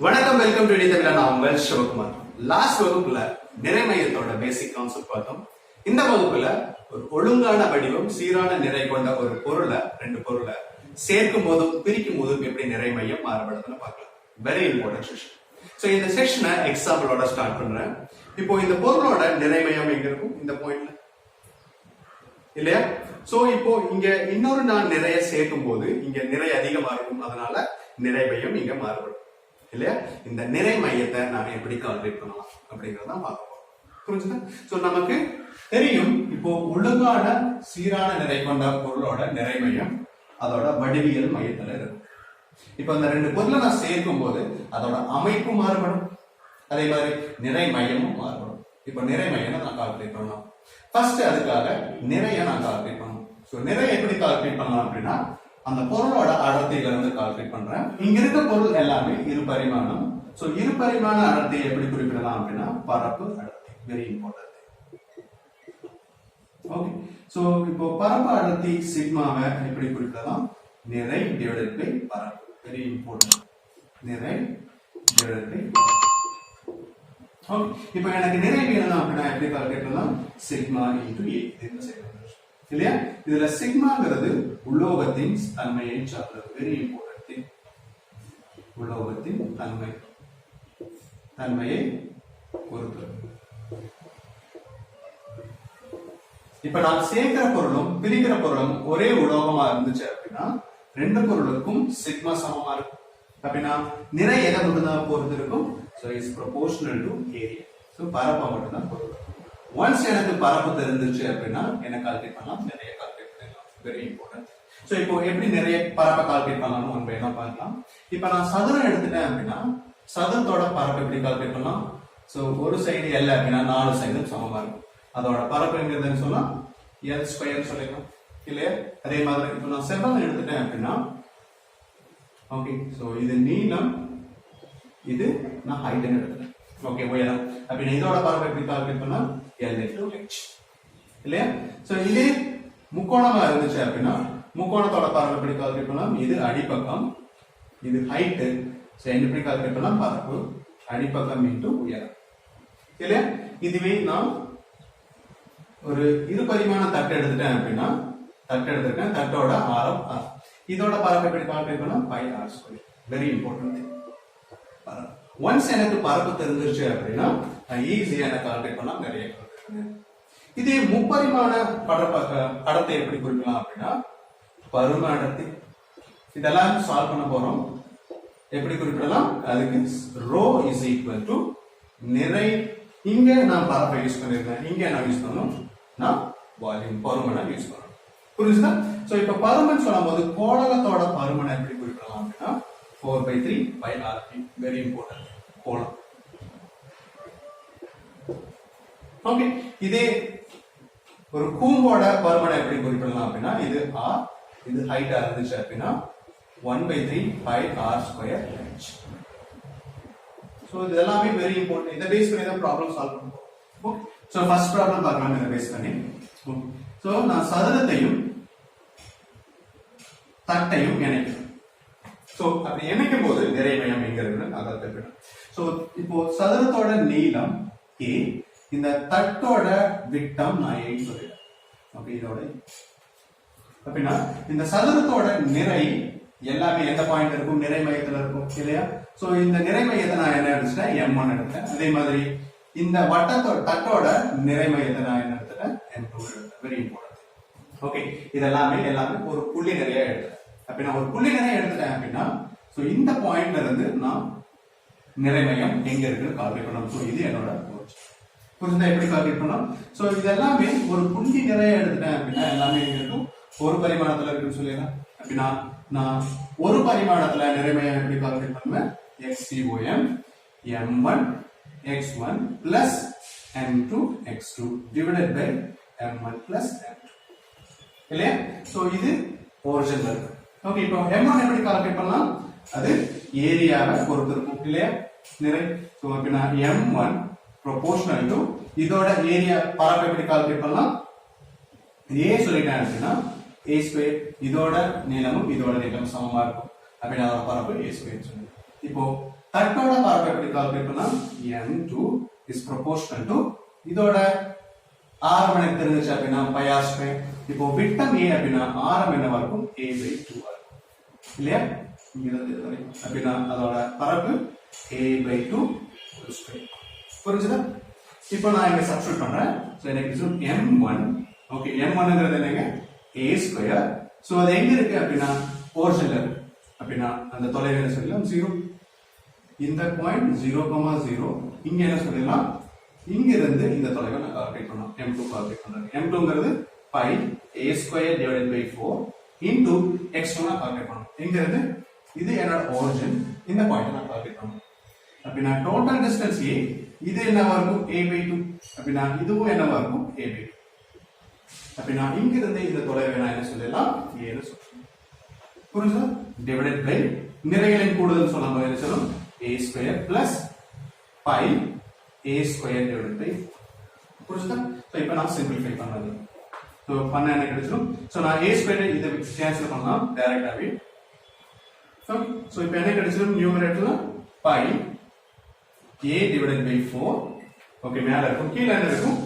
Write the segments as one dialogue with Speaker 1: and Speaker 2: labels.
Speaker 1: வணக்கம், welcome to தமிழா. நான் உங்கள் சிவகுமார். லாஸ்ட் வகுப்புல நிறைமையத்தோட பேசிக் கான்செப்ட் பார்த்தோம். இந்த வகுப்புல ஒரு ஒழுங்கான வடிவம், சீரான நிறை கொண்ட ஒரு பொருளை, ரெண்டு பொருளை சேர்க்கும் போதும் பிரிக்கும் போதும் எப்படி நிறைமையம் மாறுபடுதுன்னு பார்க்கலாம். Very important session. சோ இந்த செஷனை எக்ஸாம்பிளோட ஸ்டார்ட் பண்றேன். இப்போ இந்த பொருளோட நிறைமையம் எங்க இருக்கும்? இந்த பாயிண்ட்ல இல்லையா? சோ இப்போ இங்க இன்னொரு நான் நிறைய சேர்க்கும் போது இங்க நிறை அதிகமா இருக்கும், அதனால நிறைமையம் இங்க மாறுபடும் இல்லையா? இந்த நிறை மையத்தை நான் எப்படி கால்குலேட் பண்ணலாம் அப்படிங்கறத பார்க்க போறோம். புரிஞ்சுதா? சோ நமக்கு தெரியும், இப்போ ஒழுங்கான சீரான நிறை கொண்ட பொருளோட நிறை மையம் அதோட வடிவியல் மையத்துல இருக்கும். இப்ப இந்த ரெண்டு பொருளை நான் சேர்க்கும் போது அதோட அமைப்பு மாறுபடும், அதே மாதிரி நிறை மையமும் மாறுபடும். இப்ப நிறை மையம் நான் கால்குலேட் பண்ணலாம். ஃபர்ஸ்ட் அதுக்காக நிறைய நான் கால்குலேட் பண்ணணும். சோ நிறை எப்படி கால்குலேட் பண்ணலாம் அப்படின்னா, அந்த பொருளோட அடர்த்தியில இருந்து கால்குலேட் பண்றேன். இங்க இருக்க பொருள் எல்லாமே இரு பரிமாணம். சோ இரு பரிமாண அடர்த்தியை எப்படி குறிப்பிடலாம் அப்படின்னா, பரப்பு அடர்த்தி. Very important. ஓகே, சோ இப்போ பரப்பு அடர்த்தி சிக்மாவை எப்படி குறிப்பிடலாம்? நிறை டிவைடட் பை பரப்பு. Very important. நிறை டிவைடட் பை. ஓகே, இப்போ எனக்கு நிறை வேணும் அப்படின்னா எப்படி கால்குலேட் பண்ணலாம்? சிக்மா இன்டு ஏ. இல்லையா? இதுல சிக்மாங்கிறது உலோகத்தின் தன்மையை சார்ந்தது. Very important. உலோகத்தின் தன்மையை பொறுத்தது. இப்ப நான் சேர்க்கிற பொருளும் பிரிக்கிற பொருளும் ஒரே உலோகமா இருந்துச்சு அப்படின்னா ரெண்டு பொருளுக்கும் சிக்மா சமமா இருக்கும். அப்படின்னா நிறை எதை மட்டும்தான் பொறுத்து இருக்கும்? So is proportional to area. So பரப்பை மட்டும்தான் பொறுத்து. ஒன்ஸ் எனக்கு பரப்பு தெரிஞ்சிருச்சு அப்படின்னா என்ன கால்குலேட் பண்ணலாம்? நிறைய கால்குலேட் பண்ணலாம். Very important. சோ இப்போ எப்படி நிறைய பரப்பை கால்குலேட் பண்ணலாம்னு ஒன் பை ஒன் பார்க்கலாம். இப்போ நான் சதுரம் எடுத்துட்டேன் அப்படின்னா சதுரத்தோட பரப்பு எப்படி கால்குலேட் பண்ணலாம்? சோ ஒரு சைடு L அப்படின்னா 4 சைடும் சமமா இருக்கும். அதோட பரப்பு எங்கிறதுன்னு சொன்னா L ஸ்கொயர் சொல்லிக்கலாம் இல்லையா? அதே மாதிரி இப்போ நான் செவ்வகம் எடுத்துட்டேன் அப்படின்னா, ஓகே, சோ இது நீளம், இது நான் ஹைட் எடுத்துட்டேன். ஓகே, உயரம். அப்படின்னா இதோட பரப்பு எப்படி கால்குலேட் பண்ணா? L into h இல்லையா? சோ இதே முக்கோணமா இருந்துச்சு அப்படின்னா முக்கோணத்தோட பரப்பு எப்படி கால்குலேட் பண்ணலாம்? இது அடிப்பக்கம், இது ஹைட். சோ எப்படி கால்குலேட் பண்ணலாம்? பரப்பு அடிப்பக்கம் இன்டு உயரம் இல்லையா? இதுவே நான் ஒரு இரு பரிமாண தட்டு எடுத்துட்டேன் அப்படின்னா, தட்டோட ஆரம் r. இதோட பரப்பு எப்படி கால்குலேட் பண்ணலாம்? Pi r square. Very important. Once எனக்கு பரப்பு தெரிஞ்சிருச்சு அப்படின்னா ஈஸியா எனக்கு கால்குலேட் பண்ணலாம். நிறைய இதே முப்பரிமாண படத்தை எப்படி குறிக்கலாம் அப்படின்னா, பரும அடர்த்தி. இதெல்லாம் சால்வ் பண்ண போறோம். எப்படி குறிப்பிடலாம்? அதுக்கு ரோ இஸ் ஈக்குவல் டு நிறை. இங்க நான் பரப்பை யூஸ் பண்ணிருக்கேன், இங்க நான் யூஸ் பண்ணணும், நான் வால்யூம் பருமனை யூஸ் பண்ணணும். புரிஞ்சுதா? சோ இப்ப பருமன் சொல்லும் போது கோளத்தோட பருமனை எப்படி குறிப்பிடலாம் அப்படின்னா 4/3 by RP. Very important. கோளம். ஓகே, இதே ஒரு கூம்போட பருமனை எப்படி குறிப்பிடலாம் அப்படின்னா, இது r, இது ஹைட்டா இருந்துச்சு அப்படின்னா 1/3 by r square h. So இது எல்லாமே வெரி இம்பார்ட்டன்ட். இத பேஸ் பண்ணி தான் ப்ராப்ளம் சால்வ் பண்ணுவோம். ஓகே, சோ ஃபர்ஸ்ட் ப்ராப்ளம் பார்க்கலாம் இத பேஸ் பண்ணி. சோ நான் சதுரத்தையும் தட்டையும் இணைக்கிறேன். சோ அப்படி இணைக்கும் போது நிறை மையம் எங்க இருக்குன்னு அதை தெரிஞ்சுக்கணும். சோ இப்போ சதுரத்தோட நீளம் a, இந்த தட்டோட விட்டம் நான் a சொல்லிடுறேன். ஓகே, இதோட அப்படின்னா இந்த சதுரத்தோட நிறை எல்லாமே எந்த பாயிண்ட் இருக்கும்? நிறை மையத்துல இருக்கும் இல்லையா? சோ இந்த நிறை மையத்தை நான் என்ன எடுத்துட்டேன்? M1 எடுத்தேன். அதே மாதிரி இந்த தட்டோட நிறை மையத்தை நான் என்ன எடுத்துட்டேன்? M2 எடுத்தேன். Very important. ஓகே, இதெல்லாமே ஒரு புள்ளி நிறைய எடுத்தேன். அப்படின்னா ஒரு புள்ளி நிறைய எடுத்துட்டேன் அப்படின்னா, சோ இந்த பாயிண்ட்ல இருந்து நான் நிறை மையம் எங்க இருக்குன்னு கால்குலேட் பண்ணணும். சோ இது என்னோட கோர்ஸ். புரிஞ்சா எப்படி கால்குலேட் பண்ணணும்? சோ இது எல்லாமே ஒரு புள்ளி நிறைய எடுத்துட்டேன் அப்படின்னா எல்லாமே எங்க இருக்கும்? ஒரு பரிமாணத்துல இருக்குன்னு சொல்லிடலாம். அப்படின்னா நான் ஒரு பரிமாணத்துல நிறை மையம் எப்படி கால்குலேட் பண்ணுவேன்? xcom m1 x1 plus m2 x2 divided by m1 plus m2 இல்லையா? சோ இது ஒரிஜினல் இருக்கு. ஓகே, இப்போ m1 எப்படி கால்குலேட் பண்ணலாம்? அது ஏரியாவை பொறுத்து இருக்கும் இல்லையா? நிறை. சோ அப்படின்னா m1 proportional to இதோட ஏரியா பரப்பு எப்படி கால்குலேட் பண்ணலாம்? a சொல்லிட்டேன் அப்படின்னா a ஸ்கொயர். இதோட நீளமும் இதோட நீளமும் சமமா இருக்கும். அப்படின்னா அதோட பரப்பு a ஸ்கொயர் சொல்லுங்க. இப்போ தட்டோட பரப்பு எப்படி கால்குலேட் பண்ணலாம் n2 is proportional to இதோட ஆரம் எனக்கு தெரிஞ்சிச்சு அப்படின்னா பை ஆர் ஸ்கொயர். இப்போ விட்டம் a அப்படின்னா ஆரம் என்னவா இருக்கும் a/2 இல்லையா இங்க இருந்து அப்படின்னா அதோட பரப்பு a/2 ஸ்கொயர். புரிஞ்சுதா? இப்போ நான் இங்க சப்ஸ்டிட்யூட் பண்றேன். சோ எனக்கு இது m1. ஓகே m1ங்கிறது என்னங்க a ஸ்கொயர். சோ அது எங்க இருக்கு அப்படின்னா ஒரிஜின்ல இருக்கு. அப்படின்னா அந்த தொலைவு என்ன சொல்லலாம் 0. இந்த பாயிண்ட் 0,0 இங்க என்ன சொல்லலாம் இங்க இருந்து இந்த தொலைவை நான் கால்குலேட் பண்ணனும் m2 கால்குலேட் பண்றேன். m2ங்கிறது pi a square divided by 4 into x2 நான் கால்குலேட் பண்ணனும். எங்க இருந்து இது என்னோட ஒரிஜின் இந்த பாயிண்ட் நான் கால்குலேட் பண்ணனும். அப்படினா டோட்டல் டிஸ்டன்ஸ் a இது என்னவா இருக்கும் a/2 அப்படினா இதுவும் என்னவா இருக்கும் a/2. அப்படினா இங்க இருந்து இந்த தொலைவை நான் என்ன சொல்லலாம் a ன்னு சொல்றேன். புரியுதா? டிவைடட் பை நிறைகளின் கூடுதல் சொல்லும்போது என்ன சொல்லும் a square plus pi a square divided by 4. புரியுதா? சோ இப்போ நான் சிம்பிளிஃபை பண்ணலாம். சோ பண்ண என்ன கிடைச்சிரும்? சோ நான் a square இத கேன்சல் பண்ணலாம் டைரக்டாவே. சோ இப்போ என்ன கிடைச்சிரும் நியூமரேட்டர்ல pi a divided by 4. Okay மேல இருக்கும் கீழ என்ன இருக்கும்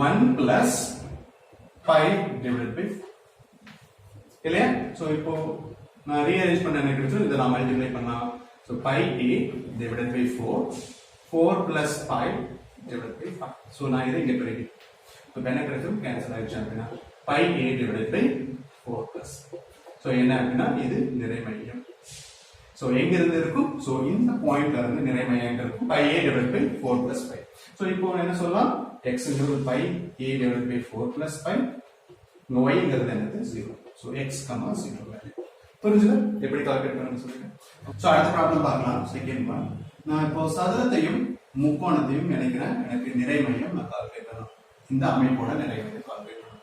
Speaker 1: 1 plus pi divided by 4. இல்லையா? சோ இப்போ நான் ரீஅரேஞ்ச் பண்ண என்ன கிடைச்சிரும் இத நான் மல்டிப்ளை பண்ணலாம். So pi a divided by 4 plus pi divided by 5. So நான் இத இங்க பெருக்கி சோ என்ன கிடைச்சிரும் கேன்சல் ஆயிடுச்சு அப்படினா pi a divided by 4 plus. So என்ன அப்படினா இது நிறை மையம். சோ எங்க இருந்து இருக்கும் சோ இந்த பாயிண்ட்ல இருந்து நிறை மையம் இருக்கும் pi a divided by 4 plus 5. So இப்போ என்ன சொல்லலாம் x ங்கிறது pi a divided by 4 plus 5 y ங்கிறது என்னது 0. So x, 0 value. புரியுதா? எப்படி கால்குலேட் பண்ணனும் சொல்லுங்க. சோ அடுத்த ப்ராப்ளம் பார்க்கலாம். Second one. நான் இப்போ சதுரத்தையும் முக்கோணத்தையும் இணைக்கிறேன். எனக்கு நிறை மையம் நான் கால்குலேட் பண்ணனும். இந்த அமைப்போட நிறை மையம் கால்குலேட் பண்ணனும்.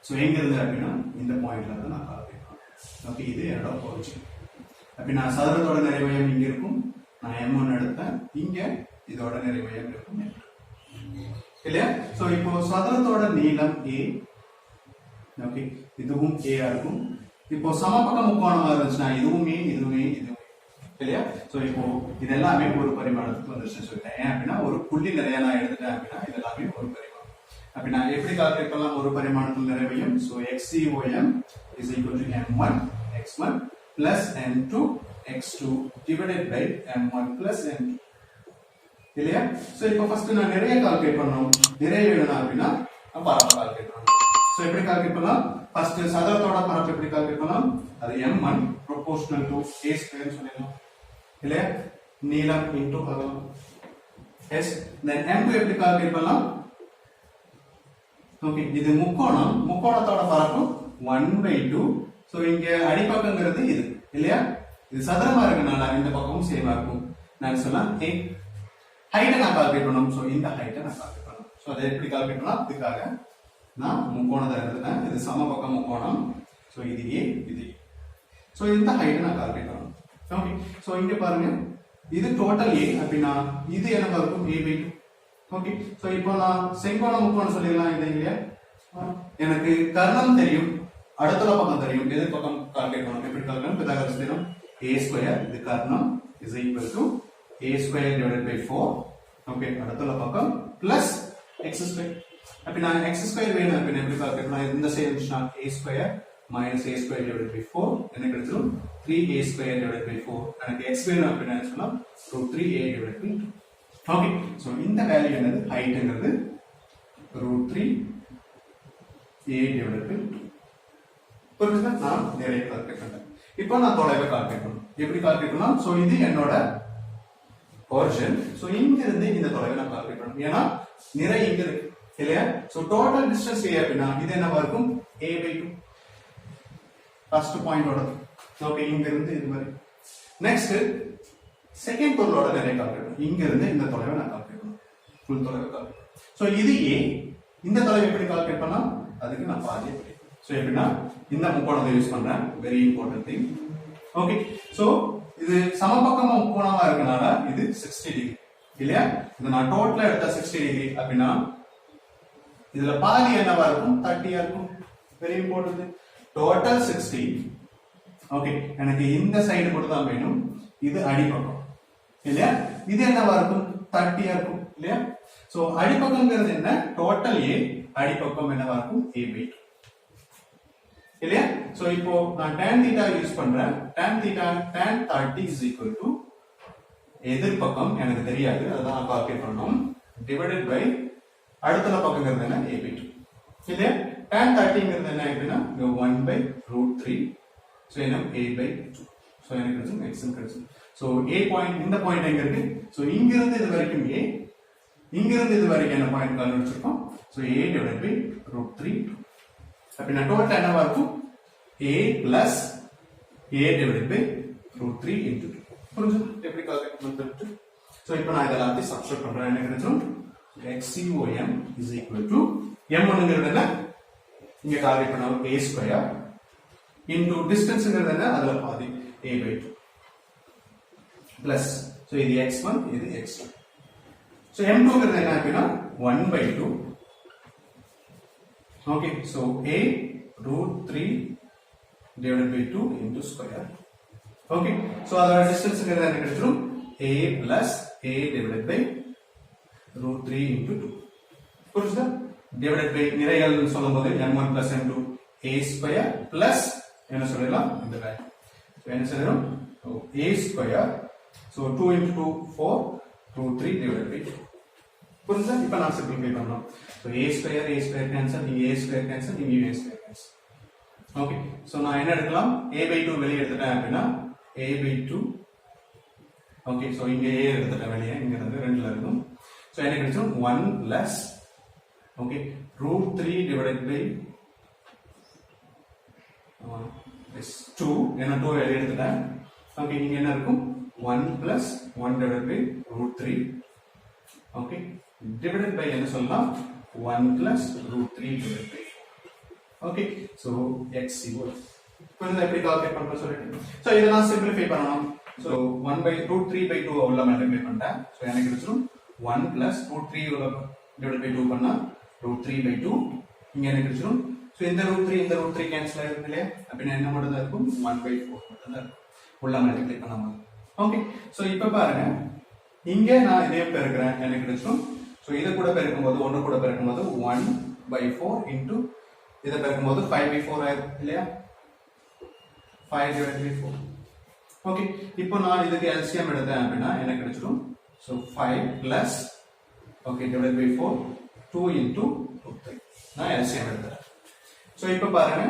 Speaker 1: சோ எங்க இருந்து அப்படினா இந்த பாயிண்ட்ல இருந்து நான் கால்குலேட் பண்ணனும். ஓகே இது என்னோட ஒரிஜின். அப்படினா சதுரத்தோட நிறை மையம் இங்க இருக்கும். நான் m1 எடுத்தேன். இங்க இதோட நிறை மையம் இருக்கும். இல்லையா? சோ இப்போ சதுரத்தோட நீளம் a. ஓகே இதுவும் a ஆ இருக்கும். இப்போ சமபக்க முக்கோணமா இருந்துச்சுனா இதுவுமே இல்லையா? சோ இப்போ இதெல்லாம் ஒரு பரிமாணத்துக்கு வந்துருச்சு சொல்லிட்டேன். ஏன் அப்படினா ஒரு புள்ளி நிறைய நான் எடுத்துட்டேன் அப்படினா இதெல்லாம் ஒரு பரிமாணம். அப்படினா எப்படி கால்குலேட் பண்ணலாம் ஒரு பரிமாணத்துல நிறை மையம்? So xcom is equal to m1 x1 plus m2 x2 divided by m1 plus m2. இல்லையா? சோ இப்போ ஃபர்ஸ்ட் நான் நிறைய கால்குலேட் பண்ணனும். நிறைய வேணும் அப்படினா பரப்பு கால்குலேட் பண்ணனும். சோ எப்படி கால்குலேட் பண்ணலாம்? ஃபர்ஸ்ட் சதுரத்தோட பரப்பு எப்படி கால்குலேட் பண்ணலாம்? அது m1 proportional to a square சொல்லிடலாம். இல்லையா? நீளம் into அகலம் s. then m2 எப்படி கால்குலேட் பண்ணலாம்? ஓகே இது முக்கோணத்தோட பரப்பு 1/2. சோ இங்க அடிப்பக்கங்கிறது இது இல்லையா? இது சதுரமா இருக்கனால இந்த பக்கமும் சேமா இருக்கும். நான் சொல்லலாம் ஹைட் நான் கால்குலேட் பண்ணனும். சோ இந்த ஹைட் நான் கால்குலேட் பண்ணனும். சோ அதை எப்படி கால்குலேட் பண்ணலாம்? இதுக்காக நான் முக்கோணத்தை எடுத்துட்டேன். இது சமபக்க முக்கோணம். சோ இது a இது a. சோ இந்த ஹைட் நான் கால்குலேட் பண்ணனும். ஓகே சோ இங்க பாருங்க இது டோட்டல் a அப்படினா இது என்னவா இருக்கும் a/2. ஓகே சோ இப்போ நான் செங்கோண முக்கோணம் சொல்லிடலாம் இது இல்லையா? எனக்கு கர்ணம் தெரியும் அடுத்த பக்கம் தெரியும் எதிர் பக்கம் கால்குலேட் பண்ணனும். எப்படி கால்குலேட் பிதாகரஸ் தேற்றம் a ஸ்கொயர் இது கர்ணம் is equal to a square divided by 4. Okay அடுத்த பக்கம் plus x ஸ்கொயர். அப்படினா x ஸ்கொயர் வேணும் அப்படினா எப்படி கால்குலேட் பண்ணலாம்? இந்த சைடு இருந்துச்சுனா a square minus a square divided by 4 என்ன கிடைச்சிரும் 3a square divided by 4. எனக்கு x வேணும் அப்படினா என்ன சொல்லலாம் √3a divided by 2. Okay so இந்த வேல்யூ என்னது ஹைட்ங்கிறது √3a divided by 2. புரியுதா? நான் நிறைய கால்குலேட் பண்றேன். இப்போ நான் தொலைவை கால்குலேட் பண்ணனும். எப்படி கால்குலேட் பண்ணலாம்? சோ இது என்னோட ஒரிஜின். சோ இங்க இருந்து இந்த தொலைவை நான் கால்குலேட் பண்ணனும். ஏனா நிறை இங்க இருக்கு இல்லையா? சோ டோட்டல் டிஸ்டன்ஸ் a அப்படினா இது என்னவா இருக்கும் a/2. ஃபர்ஸ்ட் பாயிண்டோட. ஓகே இங்க இருந்து இது மாதிரி. நெக்ஸ்ட் செகண்ட் பொருளோட நிறை கால்குலேட் பண்ணனும். இங்க இருந்து இந்த தொலைவை நான் கால்குலேட் பண்ணனும். ஃபுல் தொலைவை கால்குலேட். சோ இது a. இந்த தொலைவை எப்படி கால்குலேட் பண்ணலாம்? அதுக்கு நான் பாதியை படிப்பேன். சோ எப்படினா இந்த முக்கோணத்தை யூஸ் பண்றேன். Very important thing. Okay so இது சமபக்கமா முக்கோணமா இருக்கனால இது 60 டிகிரி இல்லையா? இது நான் டோட்டலா எடுத்தா 60 டிகிரி அப்படினா இதுல பாதி என்னவா இருக்கும் 30 ஆ இருக்கும். Very important. டோட்டல் 60. ஓகே எனக்கு இந்த சைடு மட்டும் தான் வேணும். இது அடிப்பக்கம் இல்லையா? இது என்னவா இருக்கும்? 30 இருக்கும் இல்லையா? சோ அடிப்பக்கம்ங்கிறது என்ன? டோட்டல் A, அடிப்பக்கம் என்னவா இருக்கும்? A/2 இல்லையா? சோ இப்போ நான் tan theta யூஸ் பண்றேன். tan 30 is equal to எதிர்பக்கம் எனக்கு தெரியாது, அதான் நான் கால்குலேட் பண்ணணும், டிவைடட் பை அடுத்த பக்கங்கிறது என்ன? A/2 இல்லையா? tan 30ங்கிறது என்ன ஆயிடுதுன்னா 1/√3, சோ என்ன? A/2. சோ எனக்கு கிடைக்கும் x கிடைக்கும். சோ A பாயிண்ட், இந்த பாயிண்ட் எங்க இருக்கு? சோ இங்க இருந்து இது வரைக்கும் A, இங்க இருந்து இது வரைக்கும் என்ன பாயிண்ட் கண்டுபிடிச்சிருக்கோம்? So A/√3. அப்படினா டோட்டல் என்னவா இருக்கும்? A plus A/√3 into 2. புரிஞ்சு எப்படி கால்குலேட் பண்றது? சோ இப்போ நான் இதெல்லாம் சப்ஸ்டிட்யூட் பண்றேன். என்ன கிடைக்கும்? xCOM is equal to m1ங்கிறது என்ன? இங்க கால்குலேட் பண்ணா a² into டிஸ்டன்ஸ்ங்கிறது என்ன? அதுல பாதி A/2 plus, so இது x1, இது x2. so m2ங்கிறது என்ன அப்படினா 1/2. okay, so A√3 divided by 2 into square. okay, so அதோட டிஸ்டன்ஸ்ங்கிறது என்ன கிடைக்கும்? A plus A divided by √3 into 2. புரியுதா? divided by நிறைகள் சொல்லும்போது m1 plus m2 a² plus என்ன சொல்லலாம்? இந்த வேல்யூ. so என்ன சொல்லணும்? a², so 2 into 2 4, √3 divided by 2. புரியுதா? இப்போ நான் சிம்பிளிஃபை பண்ணலாம். so a² கேன்சல், இங்க a² கேன்சல், இங்க a² கேன்சல். ஓகே, சோ நான் என்ன எடுக்கலாம்? a/2 வெளிய எடுத்துட்டேன் அப்படினா a/2. ஓகே, சோ இங்க a எடுத்துட்டேன் வெளிய, இங்க இருந்து ரெண்டுல இருக்கும். சோ என்ன கிடைக்கும்? 1 plus, ஓகே, √3 divided by 2, ஏன்னா 2 வெளிய எடுத்துட்டேன். ஓகே, இங்க என்ன இருக்கும்? 1 plus 1 divided by √3. Okay, divided by என்ன சொல்லலாம்? 1 plus √3 divided by 4. Okay, so xCOM. புரியுதா எப்படி கால்குலேட் பண்றது சொல்லிட்டு? சோ இத நான் சிம்பிளிஃபை பண்ணனும். சோ 1/√3/2 உள்ள மல்டிப்ளை பண்ணிட்டேன். சோ எனக்கு கிடைச்சிரும் 1 plus √3 divided by 2 பண்ணா √3/2. இங்க எனக்கு கிடைச்சிரும். சோ இந்த √3 கேன்சல் ஆயிடும் இல்லையா? அப்படினா என்ன மட்டும் தான் இருக்கும்? 1/4 மட்டும் தான் இருக்கும் உள்ள மல்டிப்ளை பண்ணும்போது. ஓகே, சோ இப்போ பாருங்க, இங்க நான் இதே பெருக்குறேன், எனக்கு கிடைச்சிரும். சோ இத கூட பெருக்கும்போது 1 கூட பெருக்கும்போது 1/4 into இத பெருக்கும்போது 5/4 ஆயிடும் இல்லையா? 5 divided by 4. ஓகே, இப்போ நான் இதுக்கு LCM எடுத்தேன் அப்படினா என்ன கிடைச்சிரும்? So 5 plus, okay, divided by 4, 2 into √3. நான் LCM எடுத்தேன். சோ இப்போ பாருங்க,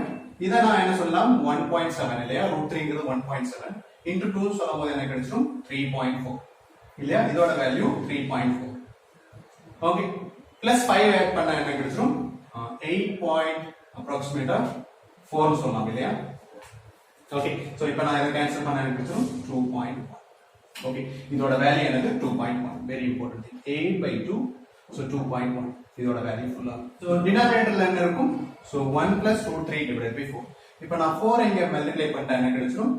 Speaker 1: இத நான் என்ன சொல்லலாம்? 1.7 இல்லையா? √3ங்கிறது 1.7 into 2 சொல்லும்போது என்ன கிடைச்சிரும்? 3.4 இல்லையா? இதோட வேல்யூ 3.4. ஓகே, பிளஸ் 5 ஆட் பண்ணா என்ன கிடைச்சிரும்? 8 approximately 4 னு சொல்லலாம் இல்லையா? ஓகே, சோ இப்போ நான் இத கேன்சல் பண்ணா எனக்கு கிடைச்சிரும் 2.1. ஓகே, இதோட வேல்யூ என்னது? 2.1. Very important thing. 8/2, சோ 2.1 இதோட வேல்யூ ஃபுல்லா. சோ டினாமினேட்டர்ல என்ன இருக்கும்? So 1 plus √3 divided by 4. இப்போ நான் 4 இங்க மல்டிப்ளை பண்ணிட்டா என்ன கிடைச்சிரும்?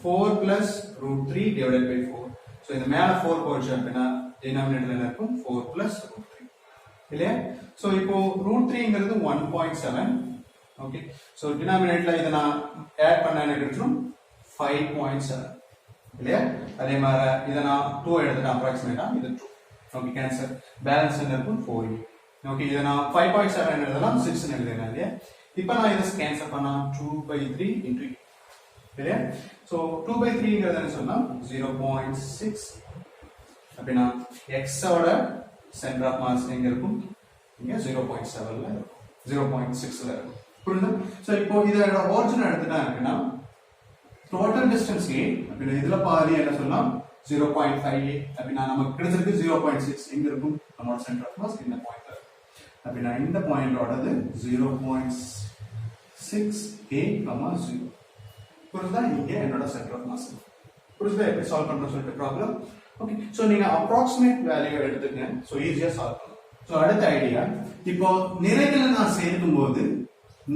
Speaker 1: 4 plus √3 divided by 4. சோ இந்த மேல 4 போச்சு அப்படினா டினாமினேட்டர்ல என்ன இருக்கும்? 4 plus √3 இல்லையா? சோ இப்போ √3ங்கிறது 1.7. ஓகே, சோ டினாமினேட்டர்ல இத நான் ஆட் பண்ணா என்ன கிடைச்சிரும்? 5.7 இல்லையா? அதே மாதிரி இத நான் 2 எடுத்துட்டேன் அப்ராக்ஸிமேட்டா, இது 2. Okay, cancel. பேலன்ஸ் என்ன இருக்கும்? 4. ஓகே, இத நான் 5.7 எழுதலாம், 6 னு எழுதலாம் இல்லையா? இப்போ நான் இத கேன்சல் பண்ணா 2/3 into 8 இல்லையா? சோ 2/3ங்கிறது என்ன சொன்னா 0.6. அப்படினா x ஓட சென்டர் ஆஃப் மாஸ் எங்க இருக்கும்? இங்க 0.7ல இருக்கும், 0.6ல இருக்கும். புரியுதா? சோ இப்போ இதோட ஒரிஜின் எடுத்துட்டேன் அப்படினா டோட்டல் டிஸ்டன்ஸ் A, அப்படினா இதுல பாதி என்ன சொல்லலாம்? 0.58. அப்படினா நமக்கு கிடைச்சிருக்கு 0.6. எங்க இருக்கும்? நம்மளோட சென்டர் ஆஃப் மாஸ் இந்த பாயிண்ட்ல இருக்கு. அப்படினா இந்த பாயிண்டோடது 0.6A,0. புரியுதா? இங்க என்னோட சென்டர் ஆஃப் மாஸ். புரியுதா எப்படி சால்வ் பண்றோம் சொல்லிட்டு ப்ராப்ளம்? ஓகே, சோ நீங்க அப்ராக்ஸிமேட் வேல்யூ எடுத்துங்க. சோ ஈஸியா சால்வ் பண்ணலாம். சோ அடுத்த ஐடியா, இப்போ நிறைகளை நான் சேர்க்கும்போது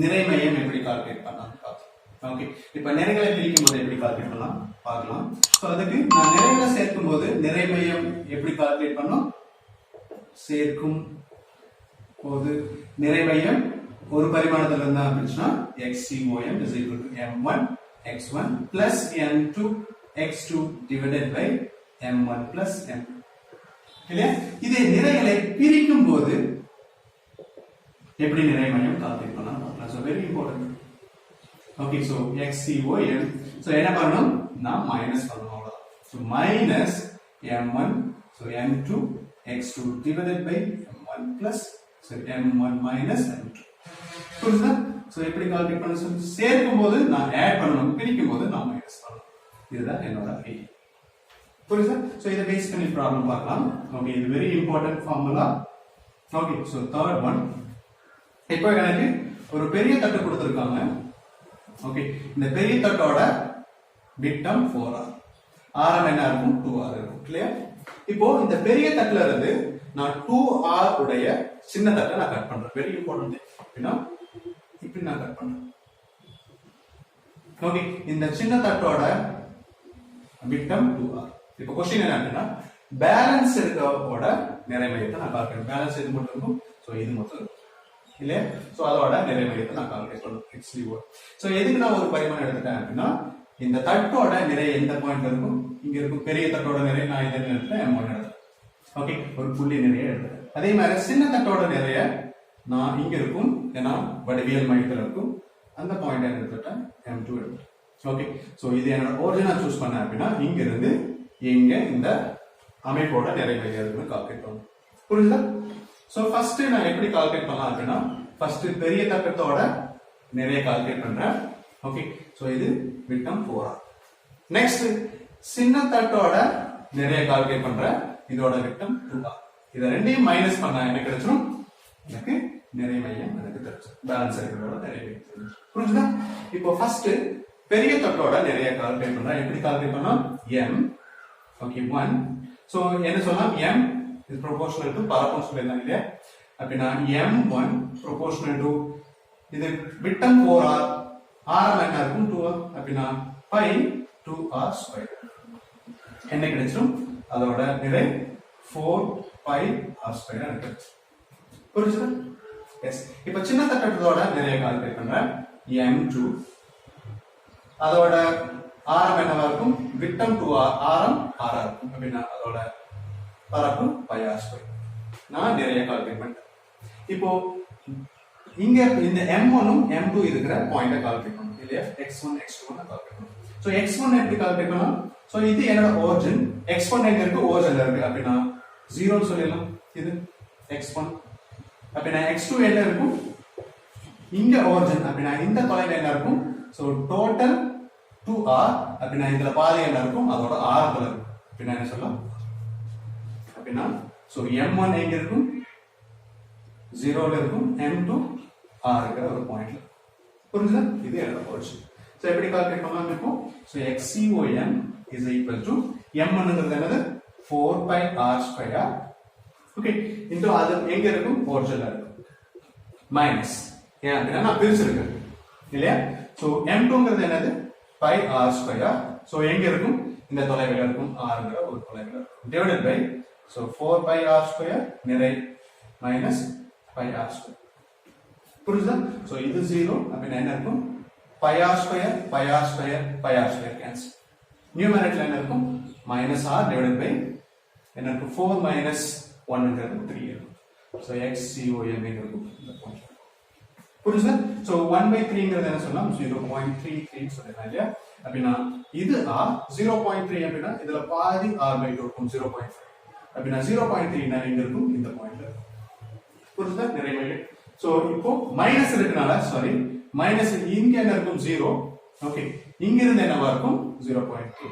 Speaker 1: நிறை மையம் எப்படி கால்குலேட் பண்ணலாம் பார்க்கலாம். ஓகே, இப்போ நிறைகளை பிரிக்கும்போது எப்படி கால்குலேட் பண்ணலாம் பார்க்கலாம். சோ அதுக்கு நான் நிறைகளை சேர்க்கும்போது நிறை மையம் எப்படி கால்குலேட் பண்ணோம்? சேர்க்கும் போது நிறை மையம் ஒரு பரிமாணத்துல இருந்தா அப்படினா xCOM = m1 x1 plus m2 x2 divided by m1 plus m2 இல்லையா? இதே நிறைகளை பிரிக்கும் போது எப்படி நிறை மையம் கால்குலேட் பண்ணலாம் பார்க்கலாம். so very important. okay so xcom so என்ன பண்ணனும் நான் மைனஸ் பண்ணனும் அவ்வளவுதான். so minus m1 so m2 x2 divided by m1 plus so m1 minus m2 புரியுதா? so எப்படி கால்குலேட் பண்ணனும்? சேர்க்கும் போது நான் ஆட் பண்ணனும், பிரிக்கும் போது நான் மைனஸ் பண்ணனும். இதுதான் என்னோட ஐடியா. புரியுதா? so இத பேஸ் பண்ணி ப்ராப்ளம் பார்க்கலாம். okay இது very important formula. okay so third one. இப்போ எனக்கு ஒரு பெரிய தட்டு கொடுத்திருக்காங்க. ஓகே இந்த பெரிய தட்டோட விட்டம் 4r, ஆரம் என்ன இருக்கும் 2r இருக்கும். கிளியர்? இப்போ இந்த பெரிய தட்டுல இருந்து நான் 2r உடைய சின்ன தட்டை நான் கட் பண்றேன். Very important. அப்படினா இப்படி நான் கட் பண்றேன். ஓகே இந்த சின்ன தட்டோட விட்டம் 2r. இப்போ क्वेश्चन என்ன அப்படினா பேலன்ஸ் இருக்கோட நிறை மையத்தை நான் கால்குலேட். பேலன்ஸ் எது மட்டும் இருக்கும்? சோ இது மட்டும் இல்லையா? சோ அதோட நிறை மையத்தை நான் கால்குலேட் பண்ணணும். xc1. சோ எதுக்கு நான் ஒரு பரிமாணம் எடுத்துட்டேன் அப்படின்னா இந்த தட்டோட நிறை எந்த பாயிண்ட்ல இருக்கும்? இங்க இருக்கும் பெரிய தட்டோட நிறை நான் இந்த இடத்துல m1 எடுத்தேன். ஓகே ஒரு புள்ளி நிறைய எடுத்தேன். அதே மாதிரி சின்ன தட்டோட நிறைய நான் இங்க இருக்கும் ஏன்னா வடிவியல் மையத்துல இருக்கும் அந்த பாயிண்ட் எடுத்துட்டேன் m2 எடுத்தேன். ஓகே சோ இது என்னோட ஒரிஜினல் சூஸ் பண்ணேன் அப்படின்னா இங்க இருந்து எங்க இந்த அமைப்போட நிறை மையம் இருக்குன்னு கால்குலேட் பண்ணணும். புரியுதா? சோ ஃபர்ஸ்ட் நான் எப்படி கால்குலேட் பண்ணலாம் அப்படின்னா ஃபர்ஸ்ட் பெரிய தட்டத்தோட நிறைய கால்குலேட் பண்றேன். ஓகே சோ இது விட்டம் 4r. நெக்ஸ்ட் சின்ன தட்டோட நிறைய கால்குலேட் பண்றேன். இதோட விட்டம் 2r. இத ரெண்டையும் மைனஸ் பண்ணா என்ன கிடைச்சிரும்? எனக்கு நிறை மையம் எனக்கு கிடைச்சிரும். பேலன்ஸ் இருக்கிறதோட நிறை மையம். புரியுதா? இப்போ ஃபர்ஸ்ட் பெரிய தட்டோட நிறைய கால்குலேட் பண்றேன். எப்படி கால்குலேட் பண்ணா m ஓகே 1 சோ என்ன சொல்லலாம் m is proportional to பரப்புன்னு சொல்லிடலாம் இல்லையா? அப்படின்னா m1 proportional to இது விட்டம் 4r, ஆரம் என்ன இருக்கும் 2r. அப்படின்னா pi 2r square என்ன கிடைச்சிரும்? அதோட நிறை 4 pi r square கிடைச்சிரும். புரியுதா? எஸ். இப்போ சின்ன தட்டத்தோட நிறைய கால்குலேட் பண்றேன். m2 அதோட ஆரம் என்னவா இருக்கும்? விட்டம் 2r, ஆரம் r இருக்கும். அப்படின்னா அதோட பரப்பு pi r square நான் நிறைய கால்குலேட் பண்ணிட்டேன். இப்போ இங்க இந்த m1 உம் m2 இருக்கிற பாயிண்ட கால்குலேட் பண்ணனும் இல்லையா? x1 x2 ன கால்குலேட் பண்ணனும். சோ x1 எப்படி கால்குலேட் பண்ணலாம்? சோ இது என்னோட origin, x1 எங்க இருக்கு? originல இருக்கு. அப்படினா 0 னு சொல்லலாம். இது x1. அப்படினா x2 என்ன இருக்கும்? இங்க origin. அப்படினா இந்த தொலைவு என்ன இருக்கும்? So total 2r. அப்படினா இதுல பாதி என்ன இருக்கும்? அதோட ஆரத்துல இருக்கும். அப்படினா என்ன சொல்லலாம்? அப்படினா சோ m1 எங்க இருக்கும்? 0 ல இருக்கும். m2 r இருக்கிற ஒரு பாயிண்ட்ல. புரியுதா? இது என்னோட origin. சோ எப்படி கால்குலேட் பண்ணலாம் இப்போ? So xcom is equal to m1 ங்கிறது என்னது? 4 pi r square. Okay into அது எங்க இருக்கும்? origin-ல இருக்கும். மைனஸ் ஏன் அப்படினா நான் பிரிச்சிருக்கேன் இல்லையா? சோ m2 ங்கிறது என்னது? pi r square. சோ எங்க இருக்கும்? இந்த தொலைவில் இருக்கும் r ங்கிற ஒரு தொலைவில் இருக்கும். Divided by so 4 pi r square நிறை மைனஸ் pi r square. புரியுதா? சோ இது 0 அப்படினா என்ன இருக்கும்? pi r square pi r square pi r square cancel. நியூமரேட்டர்ல என்ன இருக்கும்? மைனஸ் r டிவைடட் பை என்ன இருக்கும்? 4 மைனஸ் 1 ங்கிறது 3 இருக்கும். சோ xcom ங்கிறது இந்த பாயிண்ட். புரியுதா? சோ 1/3 ங்கிறது என்ன சொல்லலாம்? 0.33 சொல்லலாம் இல்லையா? அப்படினா இது r 0.3 அப்படினா இதுல பாதி r/2 இருக்கும் 0.5. அப்படினா 0.3 நான் எங்க இருக்கும்? இந்த பாயிண்ட்ல. புரியுதா? நிறை மையம். சோ இப்போ மைனஸ் இருக்கனால சாரி மைனஸ் இங்க என்ன இருக்கும்? 0. ஓகே இங்க இருந்து என்னவா இருக்கும்? 0.3.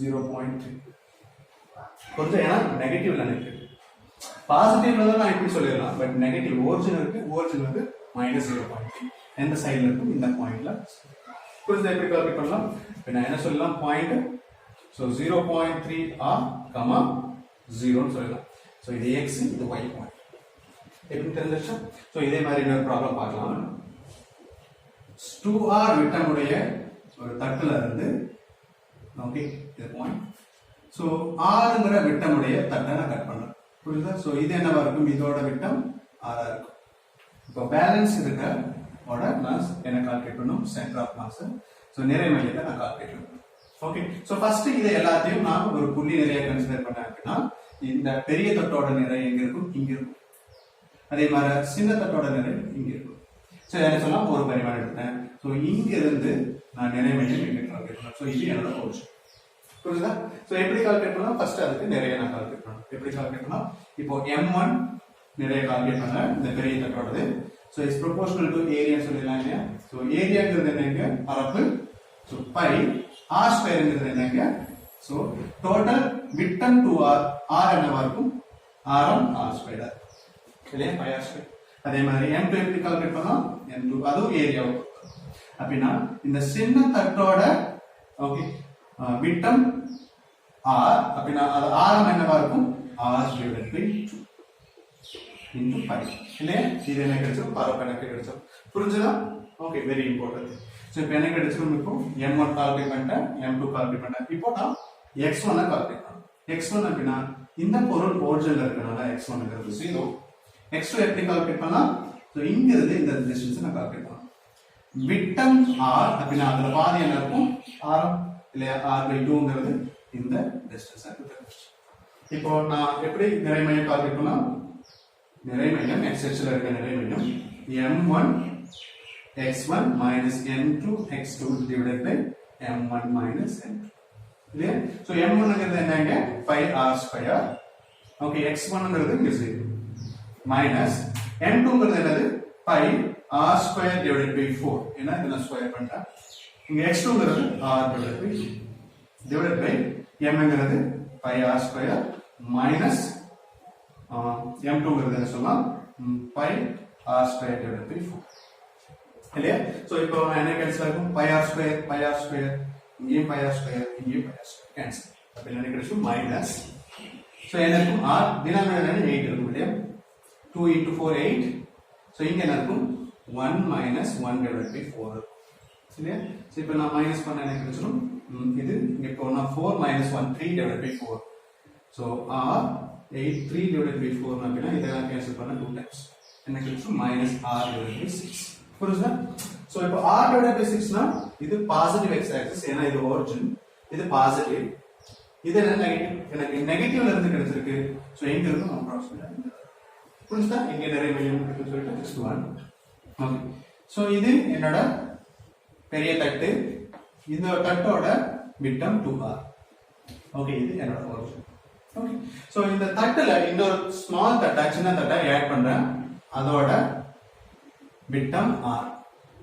Speaker 1: 0.3 புரியுதா? ஏன்னா நெகட்டிவ்ல இருக்கு. பாசிட்டிவ்ல தான் நான் இப்படி சொல்லிடலாம். பட் நெகட்டிவ் origin இருக்கு. origin வந்து -0.3 எந்த சைடுல இருக்கும்? இந்த பாயிண்ட்ல. புரியுதா? எப்படி கால்குலேட் பண்ணலாம்? இப்போ நான் என்ன சொல்லலாம்? பாயிண்ட் சோ 0.3 r, 0 னு சொல்லலாம். சோ இது x இது y பாயிண்ட். எப்படி தெரிஞ்சிருச்சா? சோ இதே மாதிரி இன்னொரு ப்ராப்ளம் பார்க்கலாம். 2r விட்டமுடைய ஒரு தட்டுல இருந்து ஓகே இது பாயிண்ட். சோ r ங்கற விட்டமுடைய தட்டை நான் கட் பண்றேன். புரியுதா? சோ இது என்னவா இருக்கும்? இதோட விட்டம் r ஆ இருக்கும். இப்போ பேலன்ஸ் இருக்க ஓட நான் என்ன கால்குலேட் பண்ணனும்? Centre of mass. சோ நிறை மையத்தை நான் கால்குலேட் பண்ணனும். ஓகே சோ ஃபர்ஸ்ட் இத எல்லாத்தையும் நான் ஒரு புள்ளி நிறைய கன்சிடர் பண்ணேன் அப்படின்னா இந்த பெரிய தட்டோட நிறை எங்க இருக்கும் இங்க இருக்கும் அதே மாதிரி சின்ன தட்டோட நிறை இங்க இருக்கும் சோ என்ன சொன்னா ஒரு பரிமாணம் எடுத்தேன் சோ இங்க இருந்து நான் நிறை மையம் இங்க கால்குலேட் பண்ணேன் சோ இது என்னோட ஒரிஜின் புரியுதா சோ எப்படி கால்குலேட் பண்ணா ஃபர்ஸ்ட் அதுக்கு நிறைய நான் கால்குலேட் பண்ணணும் எப்படி கால்குலேட் பண்ணா இப்போ m1 நிறைய கால்குலேட் பண்ண இந்த பெரிய தட்டோடது so is proportional to area சொல்லிடலாம் இல்லையா சோ ஏரியாங்கிறது என்னங்க பரப்பு சோ பை r ஸ்கொயர்ங்கிறது என்னங்க சோ டோட்டல் விட்டம் டு r என்னவா இருக்கும் r r ஸ்கொயர் இல்லையா பை r ஸ்கொயர் அதே மாதிரி m2 எப்படி கால்குலேட் பண்ணலாம் m2 அதுவும் ஏரியாவை அப்படின்னா இந்த சின்ன தட்டோட ஓகே விட்டம் r அப்படின்னா அது ஆரம் என்னவா இருக்கும் r divided by 2 into pi இல்லையா இது என்ன கிடைச்சோம் பரப்பு எனக்கு கிடைச்சோம் புரிஞ்சுதா ஓகே வெரி இம்பார்ட்டன்ட் சோ இப்போ என்ன கிடைச்சோம் இப்போ m1 கால்குலேட் பண்ணிட்டேன் m2 கால்குலேட் பண்ணிட்டேன் இப்போ நான் x1 கால்குலேட் பண்ணணும் x1 அப்படின்னா இந்த பொருள் ஒரிஜினல் இருக்கனால x1ங்கிறது 0 x2 எப்படி கால்குலேட் பண்ணலாம் சோ இங்க இருந்து இந்த டிஸ்டன்ஸ் நான் கால்குலேட் பண்ணணும் விட்டம் r அப்படின்னா அதுல பாதி என்ன இருக்கும் ஆரம் இல்லையா r/2ங்கிறது இந்த டிஸ்டன்ஸ் இருக்கு இப்போ நான் எப்படி நிறைமையம் கால்குலேட் பண்ணலாம் நிறைமையம் x-அச்சுல இருக்க நிறைமையம் m1 x1 minus m2 x2 divided by m1 minus m2 இல்லையா சோ m1ங்கிறது என்னங்க 5r ஸ்கொயர் ஓகே x1ங்கிறது இங்க 0 மைனஸ் m2ங்கிறது என்னது 5r ஸ்கொயர் divided by 4 ஏன்னா இத நான் ஸ்கொயர் பண்ணிட்டேன் இங்க x2ங்கிறது r divided by 2 divided by m-ங்கிறது 5r ஸ்கொயர் மைனஸ் m2ங்கிறது என்ன சொல்லலாம் 5r ஸ்கொயர் divided by 4 இல்லையா சோ இப்போ என்ன கேன்சல் ஆகும் 5r ஸ்கொயர் இங்கே 5r ஸ்கொயர் இங்கே 5r ஸ்கொயர் கேன்சல் அப்ப என்ன கிடைக்கும் மைனஸ் சோ என்ன இருக்கும் r டினாமினேட்டர் 8 இருக்கும் இல்லையா 2 into 4 8 சோ இங்க என்ன இருக்கும் 1 minus 1 divided by 4 இல்லையா சோ இப்போ நான் மைனஸ் பண்ண என்ன கிடைச்சிரும் இது இங்க இப்போ நான் 4 minus 1 3 divided by 4 so r 8 3 divided by 4 அப்படினா இதெல்லாம் கேன்சல் பண்ணா 2 times என்ன கிடைக்கும் minus r divided by 6 புரியுதா சோ இப்போ r divided by 6 னா இது பாசிட்டிவ் x axis ஏனா இது origin இது பாசிட்டிவ் இது என்ன நெகட்டிவ் எனக்கு நெகட்டிவ்ல இருந்து கிடைச்சிருக்கு சோ எங்க இருக்கும் அப்ராக்ஸிமேட்டா புரியுதா இங்க நிறைய மையம் இருக்குன்னு சொல்லிட்டு just one ஓகே சோ இது என்னோட பெரிய தட்டு இந்த தட்டோட விட்டம் 2r ஓகே இது என்னோட origin ஓகே சோ இந்த தட்டுல இன்னொரு ஸ்மால் தட்டா சின்ன தட்டா ஆட் பண்றேன் அதோட விட்டம் r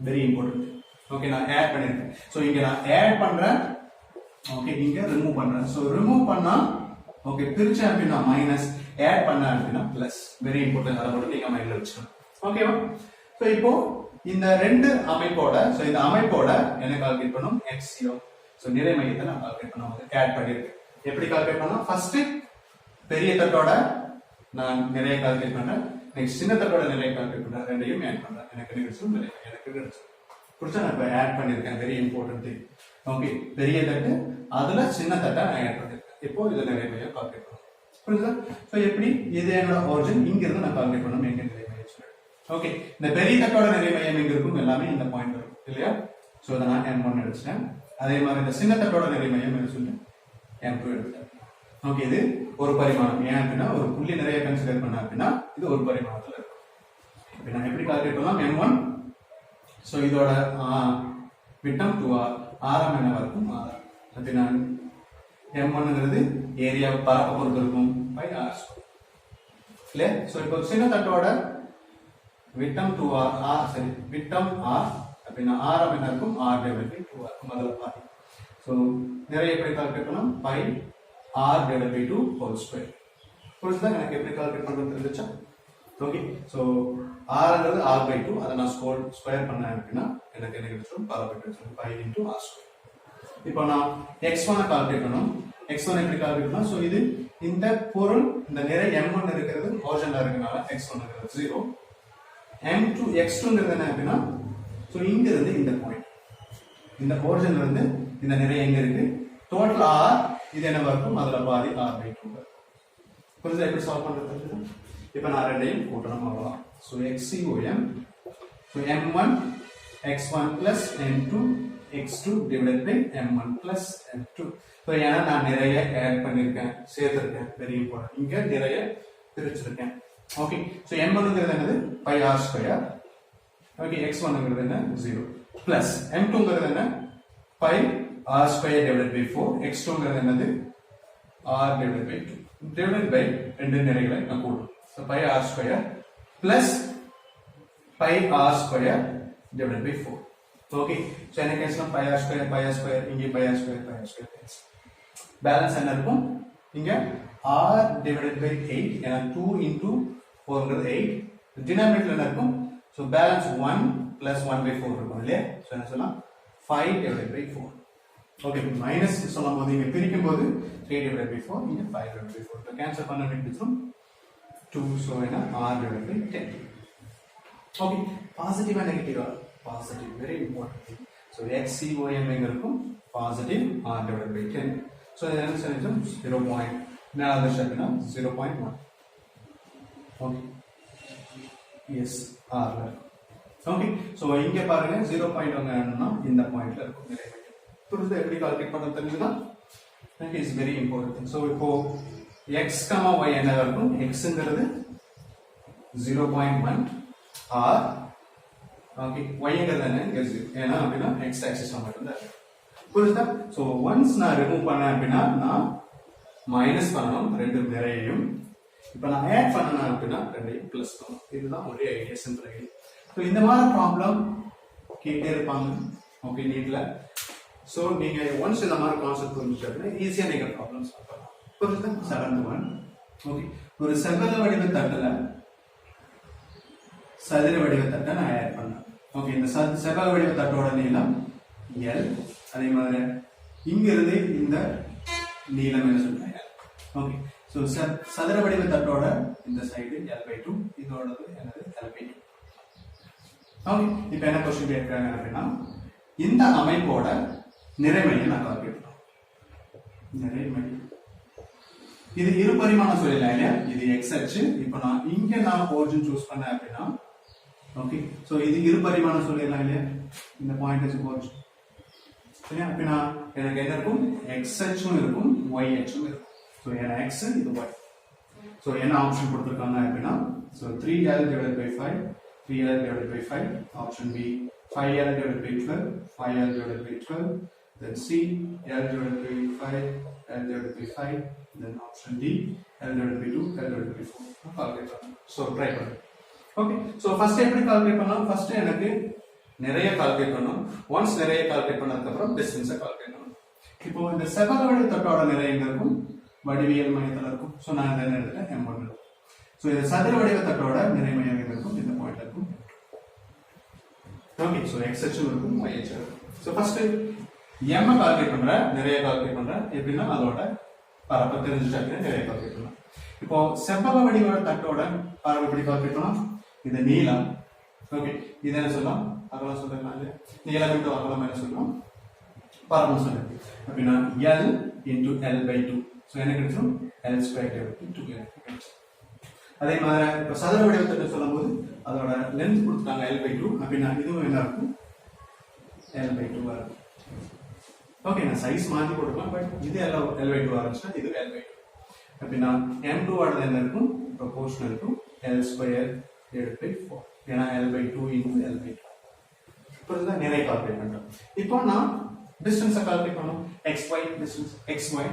Speaker 1: வெரி இம்பார்ட்டன்ட் ஓகே நான் ஆட் பண்ணிருக்கேன் சோ இங்க நான் ஆட் பண்றேன் ஓகே இங்க ரிமூவ் பண்றேன் சோ ரிமூவ் பண்ணா ஓகே பிரிச்சேன் அப்படினா மைனஸ் ஆட் பண்ண அப்படினா பிளஸ் வெரி இம்பார்ட்டன்ட் அத மட்டும் நீங்க மைண்ட்ல வச்சுக்கணும் ஓகேவா சோ இப்போ இந்த ரெண்டு அமைப்போட சோ இந்த அமைப்போட என்ன கால்குலேட் பண்ணனும் x0 சோ நிறை மையத்தை நான் கால்குலேட் பண்ணுவேன் ஆட் பண்ணிருக்கேன் எப்படி கால்குலேட் பண்ணனும் ஃபர்ஸ்ட் பெரிய தட்டோட நான் நிறைய கால்குலேட் பண்றேன் நெக்ஸ்ட் சின்ன தட்டோட நிறைய கால்குலேட் பண்றேன் ரெண்டையும் ஆட் பண்றேன் எனக்கு கிடைக்கும் நிறைய எனக்கு கிடைக்கும் புரிஞ்சா நான் இப்ப ஆட் பண்ணிருக்கேன் வெரி இம்பார்ட்டன்ட் திங் ஓகே பெரிய தட்டு அதுல சின்ன தட்டை நான் ஆட் பண்ணிருக்கேன் இப்போ இத நிறைய மையம் கால்குலேட் பண்ணனும் புரியுதா சோ எப்படி இது என்னோட origin இங்க இருந்து நான் கால்குலேட் பண்ணனும் எங்க நிறைய மையம் ஓகே இந்த பெரிய தட்டோட நிறைய மையம் எங்க இருக்கும் எல்லாமே இந்த பாயிண்ட் இருக்கும் இல்லையா சோ அத நான் m1 எடுத்துட்டேன் அதே மாதிரி இந்த சின்ன தட்டோட நிறைய மையம் என்ன சொல்றேன் m2 எடுத்துட்டேன் ஓகே இது ஒரு பரிமாணம் ஏன் அப்படினா ஒரு புள்ளி நிறைய கன்சிடர் பண்ணா அப்படினா இது ஒரு பரிமாணத்துல இருக்கும் இப்போ நான் எப்படி கால்குலேட் பண்ணலாம் m1 சோ இதோட விட்டம் 2r ஆரம் என்னவா இருக்கும் r அப்படினா m1ங்கிறது ஏரியா பரப்பை பொறுத்து இருக்கும் பை r ஸ்கொயர் இல்ல சோ இப்போ சின்ன தட்டோட விட்டம் 2r r சரி விட்டம் r அப்படினா ஆரம் என்ன இருக்கும் r divided by 2r முதல்ல பாதி சோ நிறைய எப்படி கால்குலேட் பண்ணலாம் pi r divided by 2 whole square புரியுதா எனக்கு எப்படி கால்குலேட் பண்றது தெரிஞ்சா ஓகே சோ r-ங்கிறது r/2 அத நான் ஸ்கொயர் பண்ணேன் அப்படினா எனக்கு என்ன கிடைக்கும் பரப்பு கிடைக்கும் pi into r square இப்போ நான் x1 கால்குலேட் பண்ணனும் x1 எப்படி கால்குலேட் பண்ணனும் சோ இது இந்த பொருள் இந்த நிறை m1 இருக்குது origin இருக்கனால x1ங்கிறது 0 m2 x2ங்கிறது என்ன அப்படினா சோ இங்க இருந்து இந்த பாயிண்ட் இந்த origin இருந்து இந்த நிறை எங்க இருக்கு டோட்டல் r இது என்ன வரும் அதுல பாதி r/2 புரியுதா எப்படி சால்வ் பண்றது இப்போ நான் ரெண்டையும் கூட்டணும் அவ்வளவுதான் so xcom so m1 x1 plus m2 x2 divided by m1 plus m2. So ஏன்னா நான் நிறைய ஆட் பண்ணிருக்கேன், சேர்த்திருக்கேன், வெரி இம்பார்ட்டன்ட். இங்க நிறைய பிரிச்சிருக்கேன். ஓகே, சோ m1ங்கிறது என்னது pi r ஸ்கொயர். ஓகே, x1ங்கிறது என்ன 0 பிளஸ் m2ங்கிறது என்ன pi r square divided by 4, x2ங்கிறது என்னது r divided by 2 divided by ரெண்டு நிறைகளை நான் கூட்டணும். So pi r square plus pi r square divided by 4. Okay, so என்ன கேன்சல் pi r ஸ்கொயர் இங்க pi r square cancel. Balance என்ன இருக்கும்? இங்க r divided by 8, ஏன்னா 2 into 4 ங்கிறது 8. டினாமினேட்டர்ல என்ன இருக்கும்? So balance 1 plus 1 by 4 இருக்கும் இல்லையா? So என்ன சொல்லலாம் 5 divided by 4. Okay, மைனஸ் சொல்லும்போது இங்க பிரிக்கும் போது 3 divided by 4, இங்க 5 divided by 4. So cancel பண்ண வேண்டியது 2, so என்ன r divided by 10. Okay, positive and negative are positive, very important thing. So xcom எங்க இருக்கும்? Positive r divided by 10. So the answer is 0. Now the shadna 0.1. Okay, yes r. Okay, so இங்க பாருங்க 0.1 என்னன்னா இந்த பாயிண்ட்ல இருக்கும் நிறைய. புரியுதா எப்படி கால்குலேட் பண்ண தெரியுதா? that is very important. So இப்போ x, y என்ன இருக்கும்? xங்கிறது 0.1 r. okay, yங்கிறது என்ன? இங்க 0. ஏனா அப்படினா x ஆக்சிஸ் மட்டும் தான். புரியுதா? so once நான் ரிமூவ் பண்ணேன் அப்படினா நான் மைனஸ் பண்ணனும் ரெண்டு நிறையையும். இப்போ நான் ஆட் பண்ணனும் அப்படினா ரெண்டையும் பிளஸ் பண்ணனும். இதுதான் ஒரே ஐடியா, சிம்பிள் ஐடியா. so இந்த மாதிரி ப்ராப்ளம் கேட்டே இருப்பாங்க. ஓகே, நீட்ல. so நீங்க once இந்த மாதிரி கான்செப்ட் புரிஞ்சுட்டா ஈஸியா நீங்க ப்ராப்ளம் சால்வ் பண்ணலாம். புரியுதா? 7th one. ஓகே, ஒரு செவ்வக வடிவ தட்டுல சதுர வடிவ தட்டை நான் ஆட் பண்ணேன். ஓகே, இந்த செவ்வக வடிவ தட்டோட நீளம் L, அதே மாதிரி இங்க இருந்து இந்த நீளம் என்ன சொல்றேன் L. ஓகே, சோ சதுர வடிவ தட்டோட இந்த சைடு L/2, இதோடது என்னது L/2. ஓகே, இப்போ என்ன क्वेश्चन கேக்குறாங்க அப்படினா இந்த அமைப்போட நிறைமையை நான் கால்குலேட் பண்ணனும். நிறைமை இது இரு பரிமாண சொல்லிடலாம் இல்லையா? இது x அச்சு. இப்போ நான் இங்க நான் origin சூஸ் பண்ணேன் அப்படினா ஓகே, சோ இது இரு பரிமாண சொல்லிடலாம் இல்லையா? இந்த பாயிண்ட் இஸ் origin. சரியா? அப்படினா எனக்கு என்ன இருக்கும்? x அச்சும் இருக்கும், y அச்சும் இருக்கும். சோ என்ன x, இது y. சோ என்ன ஆப்ஷன் கொடுத்திருக்காங்க அப்படினா so 3l divided by 5, 3l divided by 5, option B 5l divided by 12, 5l divided by 12, then C l divided by 5, l divided by 5, then option D l divided by 2, l divided by 4. Calculate பண்ணனும். So try பண்ணுங்க. Okay, so first எப்படி calculate பண்ணலாம்? First எனக்கு நிறைய calculate பண்ணனும். Once நிறைய calculate பண்ணதுக்கு அப்புறம் டிஸ்டன்ஸை கால்குலேட் பண்ணனும். இப்போ இந்த செவ்வக வடிவ தட்டோட நிறை எங்க இருக்கும்? வடிவியல் மையத்துல இருக்கும். சோ நான் என்ன எழுதுறேன்? m1 இருக்கும். சோ இந்த சதுர வடிவ தட்டோட நிறை மையம் எங்க இருக்கும்? இந்த பாயிண்ட்ல இருக்கும். ஓகே, சோ x அச்சு இருக்கும், y அச்சு இருக்கும். சோ ஃபர்ஸ்ட் m கால்குலேட் பண்றேன், நிறைய கால்குலேட் பண்றேன். எப்படின்னா அதோட பரப்பை தெரிஞ்சுட்டாக்க நிறைய கால்குலேட் பண்ணலாம். இப்போ செவ்வக வடிவ தட்டோட பரப்பு எப்படி கால்குலேட் பண்ணலாம்? இது நீளம். ஓகே, இது என்ன சொல்லலாம்? அகலம் சொல்லலாம் இல்லையா? நீளம் into அகலம் என்ன சொல்லலாம்? பரப்பு சொல்லலாம். அப்படின்னா L into L/2. சோ என்ன கிடைக்கும்? L squared divided by 2 கிடைக்கும். அதே மாதிரி இப்போ சதுர வடிவ தட்டு சொல்லும்போது அதோட லென்த் கொடுத்துட்டாங்க L/2. அப்படின்னா இதுவும் என்ன இருக்கும்? L/2 வா இருக்கும். ஓகே, நான் சைஸ் மாத்தி போட்டுக்கலாம், பட் இது L/2 ஆரம்பிச்சா இது L/2. அப்படின்னா m2 ஓட என்ன இருக்கும்? Proportional to L square divided by 4. ஏன்னா L/2 into L/2. இப்போ இதுதான் நிறைய கால்குலேட் பண்றோம். இப்போ நான் டிஸ்டன்ஸை கால்குலேட் பண்ணனும். xy distance xy.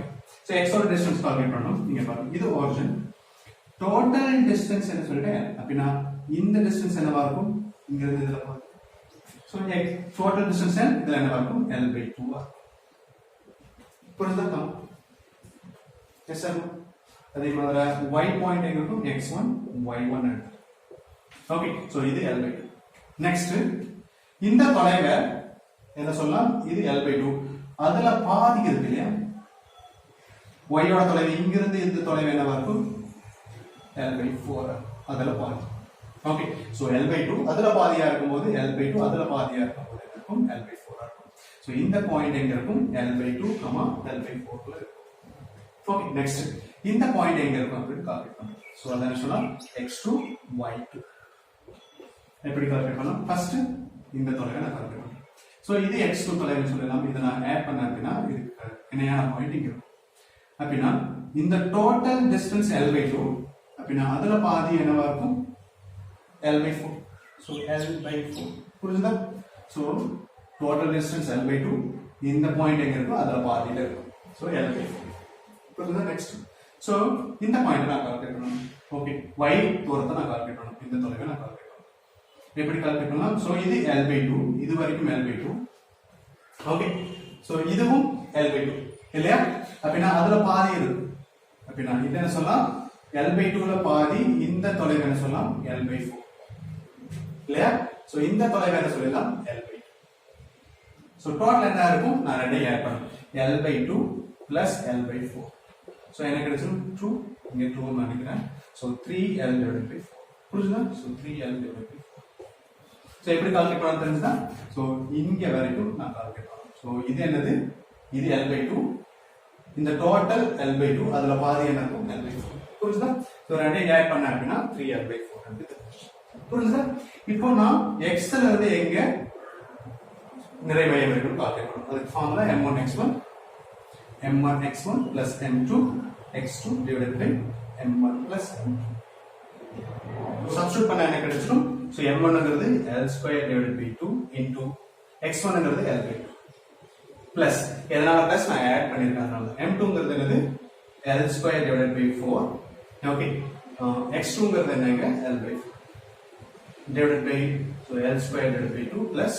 Speaker 1: So x ஓட டிஸ்டன்ஸ் கால்குலேட் பண்ணனும். நீங்க பாருங்க, இது origin. டோட்டல் டிஸ்டன்ஸ் என்ன சொல்லிட்டேன்? அப்படின்னா இந்த டிஸ்டன்ஸ் என்னவா இருக்கும்? இங்க இருந்து இதல பாருங்க. சோ டோட்டல் டிஸ்டன்ஸ் இதுல என்னவா இருக்கும்? L/2 ஆ. புரியுதா? Yes sir. அதே மாதிரி y பாயிண்ட் எங்க இருக்கும்? x1 y1 எடுத்து. ஓகே, சோ இது L/2. நெக்ஸ்ட் இந்த தொலைவை என்ன சொல்லலாம்? இது L/2. அதுல பாதி இருக்கு இல்லையா? y ஓட தொலைவு இங்க இருந்து இந்த தொலைவு என்னவா இருக்கும்? L/4. அதுல பாதி. ஓகே, சோ L/2 அதுல பாதியா இருக்கும்போது L/2 அதுல பாதியா இருக்கும்போது என்ன இருக்கும்? L/4 இருக்கும். சோ இந்த பாயிண்ட் எங்க இருக்கும்? L/2, L/4 ல இருக்கும். ஓகே, நெக்ஸ்ட் இந்த பாயிண்ட் எங்க இருக்கும் அப்படி கால்குலேட் பண்ணலாம். சோ அத சொல்லலாம் x2 y2. எப்படி கால்குலேட் பண்ணலாம்? ஃபர்ஸ்ட் இந்த தொலைவை நான் கால்குலேட் பண்றேன். ஸோ இது x2 தொலைவுன்னு சொல்லலாம். இதை நான் ஆட் பண்ண அப்படின்னா இதுக்கு இணையான பாயிண்ட் இங்க இருக்கும். அப்படின்னா இந்த டோட்டல் டிஸ்டன்ஸ் L/2 அப்படின்னா அதுல பாதி என்னவா இருக்கும் L/4. ஸோ L/4 புரிஞ்சுதா? ஸோ டோட்டல் டிஸ்டன்ஸ் L/2 இந்த பாயிண்ட் எங்க இருக்கோ அதுல பாதியில இருக்கும். ஸோ L/4 புரிஞ்சுதா? நெக்ஸ்ட் ஸோ இந்த பாயிண்ட் நான் கால்குலேட் பண்ணணும். ஓகே, y தூரத்தை நான் கால்குலேட் பண்ணணும். இந்த தொலைவை நான் கால்குலேட் பண்ணணும். எப்படி கால்குலேட் பண்ணலாம்? ஸோ இது L/2, இது வரைக்கும் L/2. ஓகே, ஸோ இதுவும் L/2 இல்லையா? அப்படின்னா அதுல பாதி இருக்கு. அப்படின்னா இது என்ன சொல்லலாம்? L/2ல பாதி இந்த தொலைவு என்ன சொல்லலாம்? L/4 இல்லையா? ஸோ இந்த தொலைவு என்ன சொல்லலாம்? L/2. ஸோ டோட்டல் என்ன இருக்கும்? நான் ரெண்டையும் ஆட் பண்ணணும். L/2 plus L/4. ஸோ எனக்கு கிடைச்சிடும் 2, இங்க 2 நினைக்கிறேன். ஸோ 3L/4 புரிஞ்சுதா? So 3L/4. ஸோ எப்படி கால்குலேட் பண்ண தெரிஞ்சுதா? ஸோ இங்க வரைக்கும் நான் கால்குலேட் பண்ணணும். ஸோ இது என்னது? இது L/2. இந்த டோட்டல் L/2 அதுல பாதி என்ன இருக்கும்? L/4 புரிஞ்சுதா? ஸோ ரெண்டையும் ஆட் பண்ண அப்படின்னா 3L/4 புரிஞ்சுதா? இப்போ நான் x ல இருந்து எங்க நிறை மையம் இருக்குன்னு கால்குலேட் பண்ணணும். அதுக்கு formula m1x1 plus m2x2 divided by m1 plus m2. Substitute பண்ண என்ன கிடைச்சிடும்? சோ m1 ங்கிறது L square divided by 2 into x1 ங்கிறது L/2 plus எதனால பிளஸ் நான் ஆட் பண்ணிருக்கேன். m2 ங்கிறது என்னது? L square divided by 4. Okay, x2 ங்கிறது என்னங்க? L/4 divided by so L square divided by 2 plus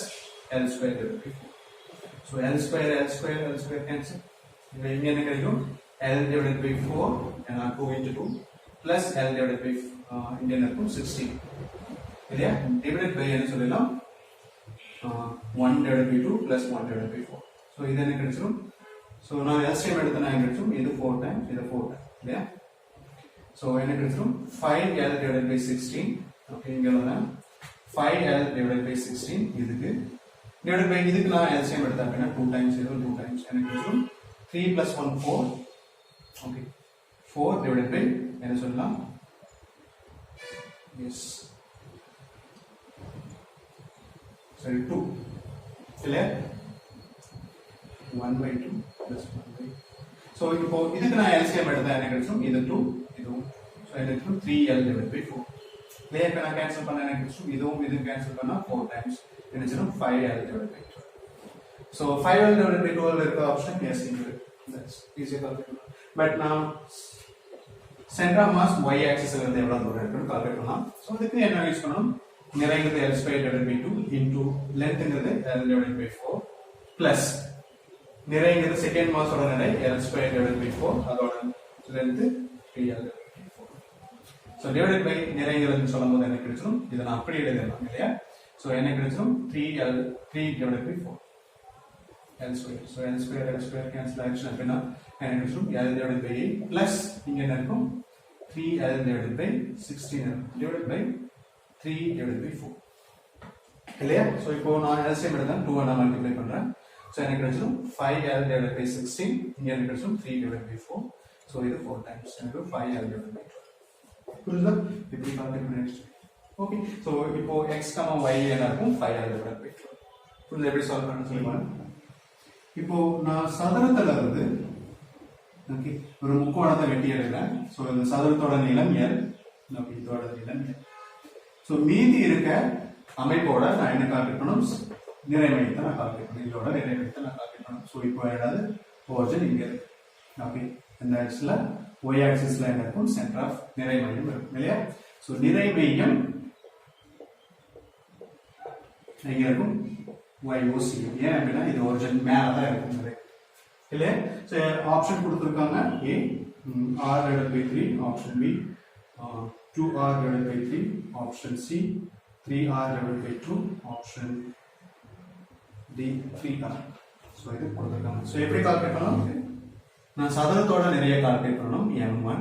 Speaker 1: L square divided by 4. So L square cancel. இங்க என்ன கிடைக்கும்? L divided by 4 and 2 into 2 plus L divided by இங்க என்ன இருக்கும்? 16 இல்லையா? divided by என்ன சொல்லலாம்? 1 divided by 2 plus 1 divided by 4. So இது என்ன கிடைச்சிரும்? So நான் LCM எடுத்தனா என்ன கிடைச்சிரும்? இது 4 times, இது 4 times இல்லையா? So என்ன கிடைச்சிரும்? 5L divided by 16. ஓகே, இங்க வர 5L divided by 16 இதுக்கு divided by இதுக்கு நான் LCM எடுத்தா அப்படின்னா 2 times இது 2 times என்ன கிடைச்சிரும்? 3 plus 1 4. Okay, 4 divided by என்ன சொல்லலாம்? Yes, sorry 2 இல்லையா? 1 by 2 plus 1 by. So இப்போ இதுக்கு நான் LCM எடுத்தா என்ன கிடைச்சிரும்? இது 2 இதுவும். So என்ன கிடைச்சிரும்? 3L divided by 4 இல்லையா? இப்போ நான் கேன்சல் பண்ண என்ன கிடைச்சிரும்? இதுவும் இதுவும் கேன்சல் பண்ணா 4 times என்ன கிடைச்சிரும்? 5L divided by 12. So 5L divided by 12 இருக்க ஆப்ஷன் yes இருக்கு. That's easy calculate. But now center of mass y axis ல இருந்து எவ்வளவு தூரம் இருக்குன்னு கால்குலேட் பண்ணலாம். சோ அதுக்கு என்ன யூஸ் பண்ணனும்? நிறைங்கிறது L square divided by 2 into lengthங்கிறது L divided by 4 plus நிறைங்கிறது செகண்ட் மாஸோட நிறை L square divided by 4 அதோட length 3L divided by 4. So divided by நிறைங்கிறது சொல்லும்போது என்ன கிடைச்சிரும்? இத நான் அப்படியே எழுதலாம் இல்லையா? சோ என்ன கிடைச்சிரும்? 3 divided by 4 L square. So L square cancel ஆயிடுச்சு அப்படின்னா என்ன கிடைச்சிரும்? L divided by 8 plus இங்க என்ன இருக்கும்? 3L divided by 16 divided by 3 divided by 4 இல்லையா? So இப்போ நான் LCM எடுத்தேன் 2 நான் மல்டிப்ளை பண்றேன். So என்ன கிடைச்சிரும்? 5L divided by 16 இங்க என்ன கிடைச்சிரும்? 3 divided by 4. So இது 4 times எனக்கு 5L divided by 12. புரியுதா? இப்படி கால்குலேட் பண்ணிடுச்சு. ஓகே, so இப்போ x, y என்ன இருக்கும்? 5L divided by 12. புரியுதா? எப்படி சால்வ் பண்ணனும் சொல்லுங்க. இப்போ நான் சதுரத்துல இருந்து ஓகே ஒரு முக்கோணத்தை வெட்டி எடுக்கிறேன். சோ இந்த சதுரத்தோட நீளம் L, ஓகே இதோட நீளம் L. சோ மீதி இருக்க அமைப்போட நான் என்ன கால்குலேட் பண்ணனும்? நிறை மையத்தை நான் கால்குலேட் பண்ணனும். இதோட நிறை மையத்தை நான் கால்குலேட் பண்ணனும். சோ இப்போ என்னது? ஒரிஜின் இங்க இருக்கு. ஓகே, இந்த ஆக்சிஸ்ல y ஆக்சிஸ்ல என்ன இருக்கும்? சென்டர் ஆஃப் நிறை மையம் இருக்கும் இல்லையா? சோ நிறை மையம் எங்க இருக்கும்? YOC. ஏன் அப்படின்னா இது ஒரிஜின் மேல தான் இருக்கும் இல்லையா? சோ ஆப்ஷன் கொடுத்திருக்காங்க A R divided by 3, option B 2R divided by 3, option C 3R divided by 2, option D 3R. So இது கொடுத்திருக்காங்க. சோ எப்படி கால்குலேட் பண்ணலாம்? நான் சதுரத்தோட நிறைய கால்குலேட் பண்ணனும் M1,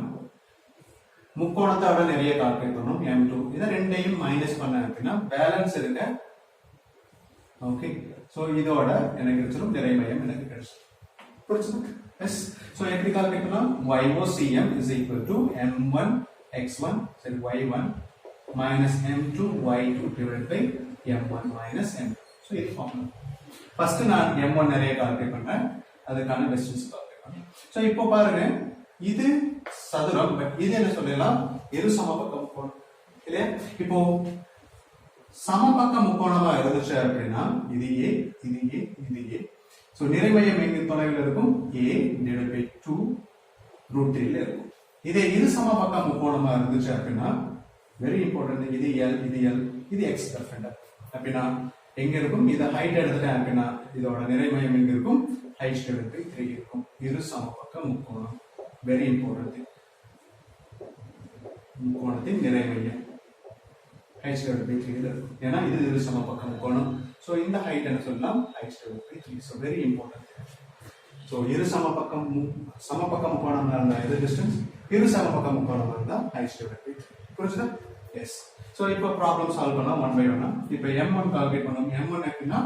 Speaker 1: முக்கோணத்தோட நிறைய கால்குலேட் பண்ணனும் M2. இத ரெண்டையும் மைனஸ் பண்ண அப்படின்னா பேலன்ஸ் இருக்க ஓகே சோ இதோட எனக்கு கிடைச்சிரும் நிறை மையம் எனக்கு கிடைச்சிரும். புரியுதா? எஸ். சோ எப்படி கால்குலேட் பண்ணலாம்? YOCM is equal to M1 X1 so Y1 minus M2 Y2 divided by M1 minus M2. So இது ஃபார்முலா. ஃபர்ஸ்ட் நான் m1 நிறைய கால்குலேட் பண்றேன், அதுக்கான டிஸ்டன்ஸ் கால்குலேட் பண்றேன். சோ இப்போ பாருங்க, இது சதுரம், பட் இது என்ன சொல்லலாம், இரு சமபக்க முக்கோணம் இல்லையா? இப்போ சமபக்க முக்கோணமா இருந்துச்சு அப்படின்னா இது a, இது a, இது a. சோ நிறைமையம் எங்க தொலைவில் இருக்கும், a divided by 2 √3 ல இருக்கும். இதே இரு சமபக்க முக்கோணமா இருந்துச்சு அப்படின்னா வெரி இம்பார்ட்டன்ட், இது l, இது l, இது x பெர்பெண்டிகுலர் அப்படின்னா எங்க இருக்கும், இத ஹைட் எடுத்துட்டேன் அப்படின்னா இதோட நிறைமையம் எங்க இருக்கும், h divided by 3 இருக்கும். இரு சமபக்க முக்கோணம் வெரி இம்பார்ட்டன்ட், முக்கோணத்தின் நிறைமையம் h divided by 3 இருக்கும். ஏன்னா இது இரு சமபக்க முக்கோணம். சோ இந்த ஹைட் என்ன சொல்லலாம், h divided by 3. So very important. So இரு சமபக்க முக்கோணம் இருந்தா இது டிஸ்டன்ஸ், இரு சமபக்க முக்கோணம் இருந்தா h divided by 3. புரியுதா? எஸ். சோ இப்போ ப்ராப்ளம் சால்வ் பண்ணலாம் 1 by 1. இப்போ m1 கால்குலேட் பண்ணோம். m1 எப்படின்னா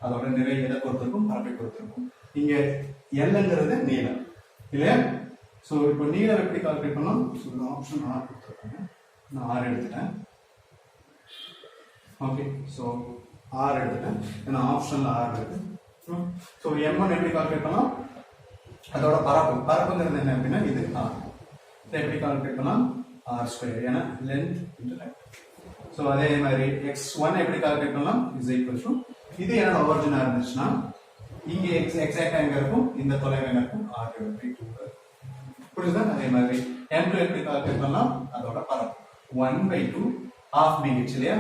Speaker 1: அதோட நிறை எதை பொறுத்திருக்கும், பரப்பை பொறுத்திருக்கும். இங்க Lங்கிறது நீளம் இல்லையா? சோ இப்போ நீளம் எப்படி கால்குலேட் பண்ணோம், சோ ஆப்ஷன் R கொடுத்திருக்காங்க, நான் R எடுத்துட்டேன். ஓகே, சோ R எடுத்துட்டேன், ஏன்னா ஆப்ஷன்ல R இருக்கு. சோ m1 எப்படி கால்குலேட் பண்ணலாம், அதோட பரப்புங்கிறது என்ன அப்படின்னா இது R. இதை எப்படி கால்குலேட் பண்ணலாம், r², ஏன்னா length into height. சோ அதே மாதிரி x1 எப்படி கால்குலேட் பண்ணலாம், is equal to இது என்னோட ஒரிஜினா இருந்துச்சுன்னா இங்க எக்ஸாக்ட்டா எங்க இருக்கும், இந்த தொலைவு எங்க இருக்கும், r divided by 2. புரியுதா? அதே மாதிரி m2 எப்படி கால்குலேட் பண்ணலாம், அதோட பரப்பு 1 by 2 half bh இல்லையா?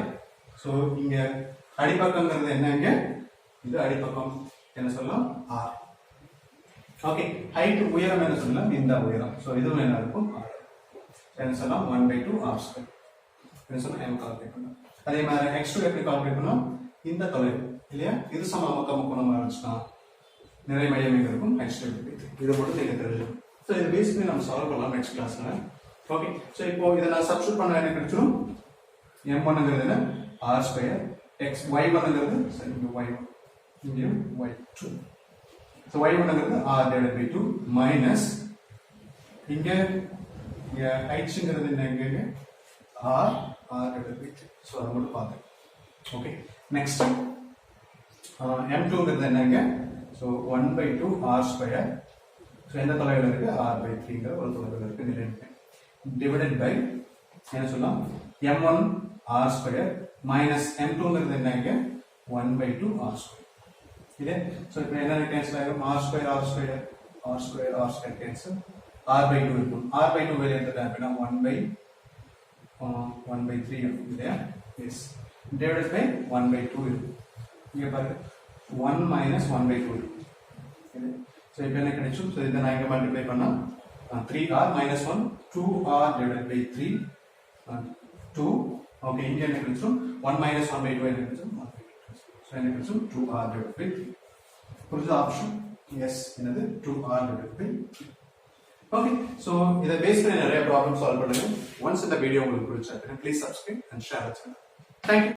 Speaker 1: சோ இங்க அடிப்பக்கம்ங்கிறது என்னங்க, இது அடிப்பக்கம் என்ன சொல்லலாம், r. ஓகே, ஹைட் உயரம் என்ன சொல்லலாம், இந்த உயரம். சோ இதுவும் என்ன இருக்கும், r. என்ன சொல்லலாம், 1 by 2 r². என்ன சொல்லலாம், m கால்குலேட் பண்ணலாம். அதே மாதிரி x2 எப்படி கால்குலேட் பண்ணலாம், இந்த தொலைவு இல்லையா, இது சமபக்க முக்கோணமா இருந்துச்சுன்னா நிறைமையம் எங்க இருக்கும், h divided by 3. இதை மட்டும் நீங்க தெரிஞ்சுக்கணும். சோ இது பேஸ் பண்ணி நம்ம சால்வ் பண்ணலாம் நெக்ஸ்ட் கிளாஸ்ல. ஓகே, சோ இப்போ இத நான் சப்ஸ்டிட்யூட் பண்ணா என்ன கிடைச்சிரும், m1ங்கிறது என்ன, r², y1ங்கிறது சரி y1, இங்க y2. சோ y1ங்கிறது r divided by 2 மைனஸ் இங்க ஹைட்ங்கிறது என்னங்க, r divided by 3. சோ அத மட்டும் பாருங்க. ஓகே, நெக்ஸ்ட் m2ங்கிறது என்னங்க, சோ 1 by 2 r². சோ எந்த தொலைவில் இருக்கு, r by 3ங்கிற ஒரு தொலைவில் இருக்கு நிலைமை, டிவைடட் பை என்ன சொல்லலாம், m1 r² மைனஸ் m2ங்கிறது என்னங்க, 1 by 2 r². இல்லையா? சோ இப்போ என்ன கேன்சல் ஆகும், r² கேன்சல், r by 2 இருக்கும். r by 2 வெளியே எடுத்துட்டேன் அப்படின்னா 1 by 3 இருக்கும் இல்லையா? எஸ், divided by 1 by 2 இருக்கும். இங்க பாருங்க 1 minus 1 by 2 இருக்கும். சோ இப்போ என்ன கிடைக்கும், சோ இத நான் இங்க மல்டிப்ளை பண்ணா 3r minus 1 2r divided by 3 2. Okay, இங்க என்ன கிடைக்கும், 1 minus 1 by 2 என்ன கிடைக்கும், 1 by 2. சோ என்ன கிடைக்கும், 2r divided by 3. புரியுதா ஆப்ஷன்? எஸ், என்னது 2r divided by 3. Okay, so இத பேஸ் பண்ணி நிறைய ப்ராப்ளம் சால்வ் பண்ணுங்க. ஒன்ஸ் இந்த வீடியோ உங்களுக்கு பிடிச்சா please subscribe and share it. Thank you.